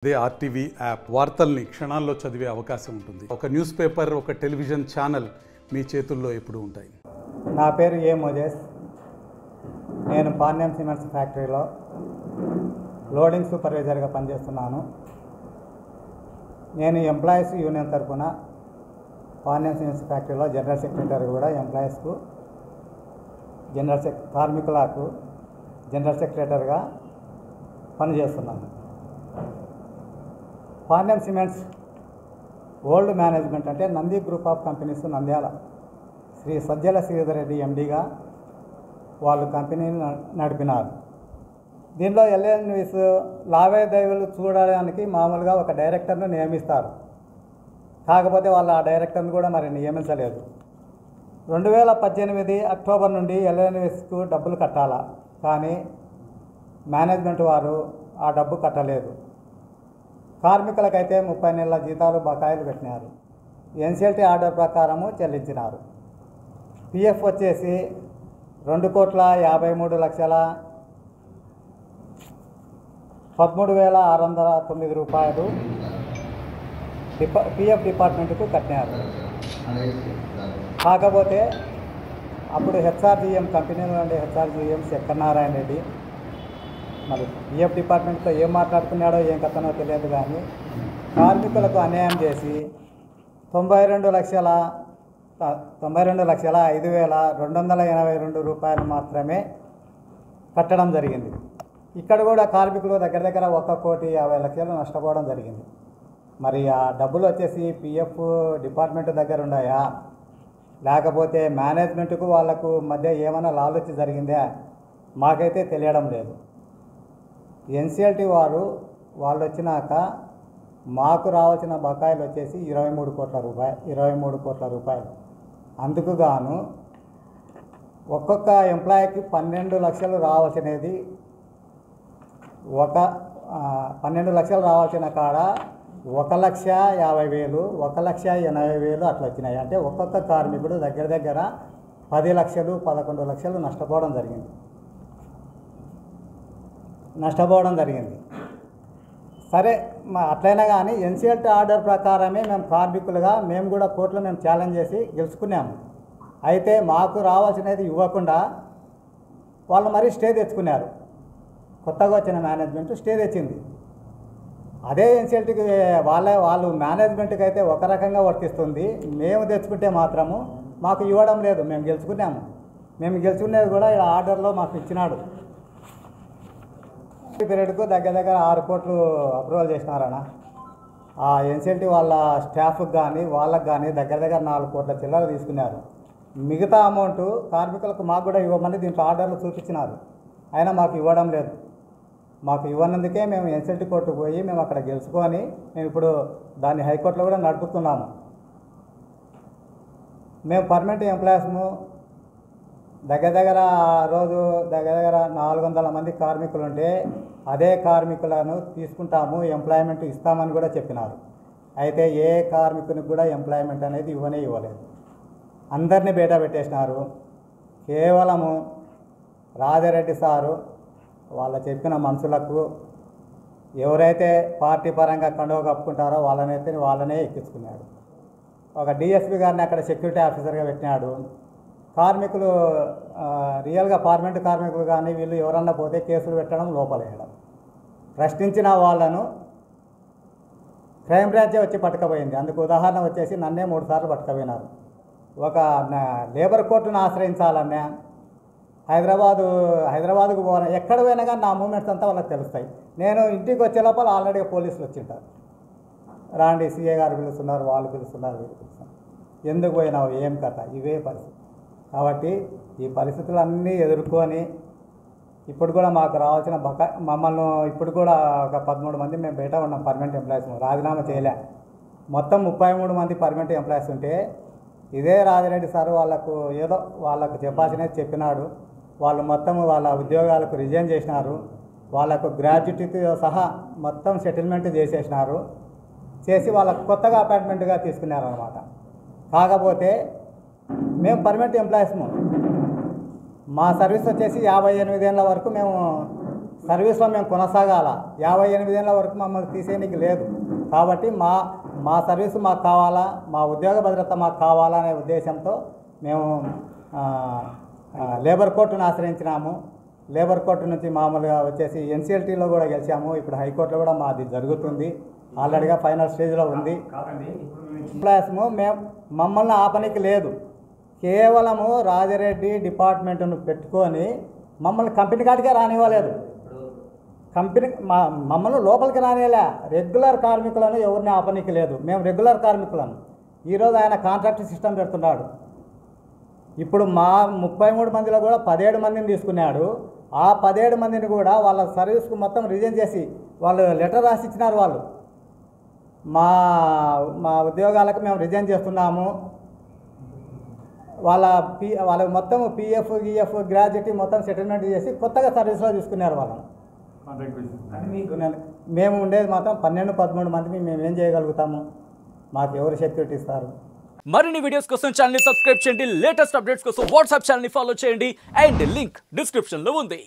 అదే RTV app వార్తల్ని క్షణాల్లో చదివే అవకాశం ఉంటుంది. ఒక న్యూస్ పేపర్, ఒక టెలివిజన్ ఛానల్ మీ చేతుల్లో ఎప్పుడూ ఉంటాయి. నా పేరు ఏ మోజేస్. నేను పాండ్యం సిమెంట్స్ ఫ్యాక్టరీలో లోడింగ్ సూపర్వైజర్గా పనిచేస్తున్నాను. నేను ఎంప్లాయీస్ యూనియన్ తరఫున పాండ్యం సిమెంట్స్ ఫ్యాక్టరీలో జనరల్ సెక్రటరీ కూడా ఎంప్లాయీస్కు కార్మికులకు జనరల్ సెక్రటరీగా పనిచేస్తున్నాను. పాండ్యం సిమెంట్స్ ఓల్డ్ మేనేజ్మెంట్ అంటే Nandi group of companies Nandyal Shri Sajjala Sridhar Reddy ఎండిగా వాళ్ళు కంపెనీని నడిపినారు. దీనిలో ఎల్ఎన్విస్ లావాదేవీలు చూడడానికి మామూలుగా ఒక డైరెక్టర్ను నియమిస్తారు. కాకపోతే వాళ్ళు ఆ డైరెక్టర్ను కూడా మరి నియమించలేదు. 2018 అక్టోబర్ నుండి ఎల్ఎన్విస్కు డబ్బులు కట్టాలా, కానీ మేనేజ్మెంట్ వారు ఆ డబ్బు కట్టలేదు. కార్మికులకైతే 30 నెలల జీతాలు బకాయిలు పెట్టినారు. ఎన్సిఎల్టీ ఆర్డర్ ప్రకారము చెల్లించినారు. పిఎఫ్ వచ్చేసి 2,53,13,609 రూపాయలు పిఎఫ్ డిపార్ట్మెంట్కు కట్టినారు. కాకపోతే అప్పుడు హెచ్ఆర్జీఎం కంపెనీలో ఉండే హెచ్ఆర్జీఎం శంకరనారాయణ రెడ్డి మరి పిఎఫ్ డిపార్ట్మెంట్తో ఏం మాట్లాడుకున్నాడో ఏం కథనో తెలియదు, కానీ కార్మికులకు అన్యాయం చేసి 92,05,282 రూపాయలు మాత్రమే కట్టడం జరిగింది. ఇక్కడ కూడా కార్మికులు దగ్గర 1,50,50,00,000 నష్టపోవడం జరిగింది. మరి ఆ డబ్బులు వచ్చేసి పిఎఫ్ డిపార్ట్మెంట్ దగ్గర ఉన్నాయా, లేకపోతే మేనేజ్మెంట్కు వాళ్ళకు మధ్య ఏమైనా లాలూచి జరిగిందా మాకైతే తెలియడం లేదు. ఎన్సిఎల్టీ వాళ్ళు వచ్చినాక మాకు రావాల్సిన బకాయిలు వచ్చేసి 23 కోట్ల రూపాయలు. అందుకు గాను ఒక్కొక్క ఎంప్లాయీకి 12 లక్షలు రావాల్సినది 12 లక్షలు రావాల్సిన కాడ 1,50,000, 1,80,000 అట్లా వచ్చినాయి. అంటే ఒక్కొక్క కార్మికుడు దగ్గర 10 లక్షలు 11 లక్షలు నష్టపోవడం జరిగింది. సరే, అట్లయినా కానీ ఎన్సిఎల్టీ ఆర్డర్ ప్రకారమే మేము కార్మికులుగా మేము కూడా కోర్టులో మేము ఛాలెంజ్ చేసి గెలుచుకున్నాము. అయితే మాకు రావాల్సినది ఇవ్వకుండా వాళ్ళు మరీ స్టే తెచ్చుకున్నారు. కొత్తగా వచ్చిన మేనేజ్మెంట్ స్టే తెచ్చింది. అదే ఎన్సిఎల్టీకి వాళ్ళు మేనేజ్మెంట్కి అయితే ఒక రకంగా వర్తిస్తుంది, మేము తెచ్చుకుంటే మాత్రము మాకు ఇవ్వడం లేదు. మేము గెలుచుకున్నాము. మేము గెలుచుకునేది కూడా ఇలా ఆర్డర్లో మాకు ఇచ్చినాడు. పీరియడ్కు దగ్గర 6 కోట్లు అప్రూవల్ చేసినారన్న. ఆ ఎన్సిఎల్టీ వాళ్ళ స్టాఫ్కి కానీ వాళ్ళకి కానీ దగ్గర 4 కోట్ల చిల్లర తీసుకున్నారు. మిగతా అమౌంట్ కార్మికులకు మాకు కూడా ఇవ్వమని దీంట్లో ఆర్డర్లు చూపించినారు. అయినా మాకు ఇవ్వడం లేదు. మాకు ఇవ్వనందుకే మేము ఎన్సిఎల్టీ కోర్టుకు పోయి మేము అక్కడ గెలుచుకొని మేము ఇప్పుడు దాన్ని హైకోర్టులో కూడా నడుపుతున్నాము. మేము పర్మనెంట్ ఎంప్లాయీస్ము దగ్గర రోజు దగ్గర 400 మంది కార్మికులు ఉంటే అదే కార్మికులను తీసుకుంటాము, ఎంప్లాయ్మెంట్ ఇస్తామని కూడా చెప్పినారు. అయితే ఏ కార్మికునికి కూడా ఎంప్లాయ్మెంట్ అనేది ఇవ్వలేదు. అందరినీ బయట పెట్టేసినారు. కేవలము రాజారెడ్డి సారు వాళ్ళ చెప్పిన మనుషులకు ఎవరైతే పార్టీ పరంగా కండువ కప్పుకుంటారో వాళ్ళనే ఎక్కించుకున్నాడు. ఒక డిఎస్పీ గారిని అక్కడ సెక్యూరిటీ ఆఫీసర్గా పెట్టినాడు. కార్మికులు రియల్గా పర్మనెంట్ కార్మికులు కానీ వీళ్ళు ఎవరన్నా పోతే కేసులు పెట్టడం, లోపలేయడం. ప్రశ్నించిన వాళ్ళను క్రైమ్ బ్రాంచే వచ్చి పట్టుకపోయింది. అందుకు ఉదాహరణ వచ్చేసి నన్నే 3 సార్లు పట్టుకపోయినారు. ఒక లేబర్ కోర్టును ఆశ్రయించాలన్నా హైదరాబాద్కు పోవాలి, ఎక్కడ పోయినా కానీ నా మూమెంట్స్ అంతా వాళ్ళకి తెలుస్తాయి. నేను ఇంటికి వచ్చే లోపల ఆల్రెడీ పోలీసులు వచ్చింటారు. రాండి, సిఏ గారు పిలుస్తున్నారు, వాళ్ళు పిలుస్తున్నారు, వీళ్ళు పిలుస్తున్నారు, ఎందుకు పోయినావు, ఏం కథ, ఇవే పరిస్థితి. కాబట్టి ఈ పరిస్థితులన్నీ ఎదుర్కొని ఇప్పుడు కూడా మాకు రావాల్సిన మమ్మల్ని ఇప్పుడు కూడా ఒక 13 మంది మేము బయట ఉన్నాం పర్మనెంట్ ఎంప్లాయీస్, రాజీనామా చేయలే. మొత్తం 33 మంది పర్మనెంట్ ఎంప్లాయీస్ ఉంటే ఇదే రాజిరెడ్డి సార్ వాళ్ళకు చెప్పాల్సినది చెప్పినాడు. వాళ్ళు మొత్తం వాళ్ళ ఉద్యోగాలకు రిజైన్ చేసినారు. వాళ్ళకు గ్రాడ్యుయేటీతో సహా మొత్తం సెటిల్మెంట్ చేసి వాళ్ళకు కొత్తగా అపాయింట్మెంట్గా తీసుకున్నారనమాట. కాకపోతే మేము పర్మనెంట్ ఎంప్లాయీస్ము, మా సర్వీస్ వచ్చేసి 58 ఏళ్ళ వరకు మేము సర్వీస్లో మేము కొనసాగాల 58 ఏళ్ళ వరకు మమ్మల్ని తీసేయడానికి లేదు. కాబట్టి మా సర్వీసు మాకు కావాలా, మా ఉద్యోగ భద్రత మాకు కావాలా అనే ఉద్దేశంతో మేము లేబర్ కోర్టును ఆశ్రయించినాము. లేబర్ కోర్టు నుంచి మామూలుగా వచ్చేసి ఎన్సిఎల్టీలో కూడా గెలిచాము. ఇప్పుడు హైకోర్టులో కూడా మాది జరుగుతుంది, ఆల్రెడీగా ఫైనల్ స్టేజ్లో ఉంది. ప్లస్ మమ్మల్ని ఆపనికి లేదు, కేవలము రాజరెడ్డి డిపార్ట్మెంట్ను పెట్టుకొని మమ్మల్ని కంపెనీ కాటికే రానివ్వలేదు. మమ్మల్ని లోపలికి రానివ్వలే. రెగ్యులర్ కార్మికులను ఎవరిని ఆపనికి లేదు. మేము రెగ్యులర్ కార్మికులను. ఈరోజు ఆయన కాంట్రాక్ట్ సిస్టమ్ పెడుతున్నాడు. ఇప్పుడు మా 33 మందిలో కూడా 17 మందిని తీసుకున్నాడు. ఆ 17 మందిని కూడా వాళ్ళ సర్వీస్కు మొత్తం రిజైన్ చేసి వాళ్ళు లెటర్ రాసి ఇచ్చినారు. వాళ్ళు మా ఉద్యోగాలకు మేము రిజైన్ చేస్తున్నాము, వాళ్ళ మొత్తం పిఎఫ్ గిఎఫ్ గ్రాడ్యుయేటీ మొత్తం సెటిల్మెంట్ చేసి కొత్తగా సర్వీస్లో తీసుకున్నారు వాళ్ళని. మేము ఉండేది మాత్రం 12-13 మంది. మేము ఏం చేయగలుగుతాము? మాకు ఎవరు సెక్యూరిటీ ఇస్తారు? మరిన్ని వీడియోస్ కోసం ఛానల్ ని సబ్స్క్రైబ్ చేయండి, లేటెస్ట్ అప్డేట్స్ కోసం వాట్సాప్ ఛానల్ ని ఫాలో చేయండి, అండ్ లింక్ డిస్క్రిప్షన్ లో ఉంది.